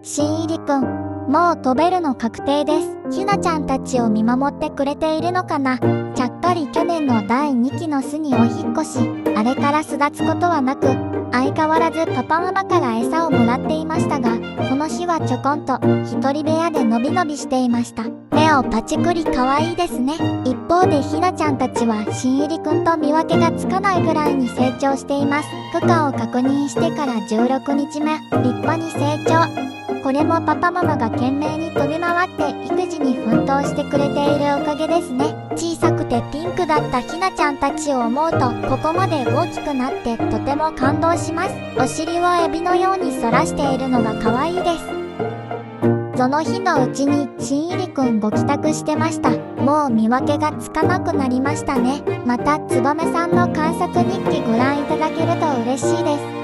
新入りくん、もう飛べるの確定です。ひなちゃんたちを見守ってくれているのかな。ちゃっかり去年の第2期の巣にお引っ越し、あれから巣立つことはなく、相変わらずパパママから餌をもらっていましたが、この日はちょこんと一人部屋でのびのびしていました。目をパチクリ可愛いですね。一方でひなちゃんたちは新入りくんと見分けがつかないぐらいに成長しています。区間を確認してから16日目、立派に成長。これもパパママが懸命に飛び回って育児に奮闘してくれているおかげですね。小さくてピンクだったひなちゃんたちを思うと、ここまで大きくなってとても感動します。お尻をエビのように反らしているのが可愛いです。その日のうちに新入りくんご帰宅してました。もう見分けがつかなくなりましたね。またつばめさんの観察日記ご覧いただけると嬉しいです。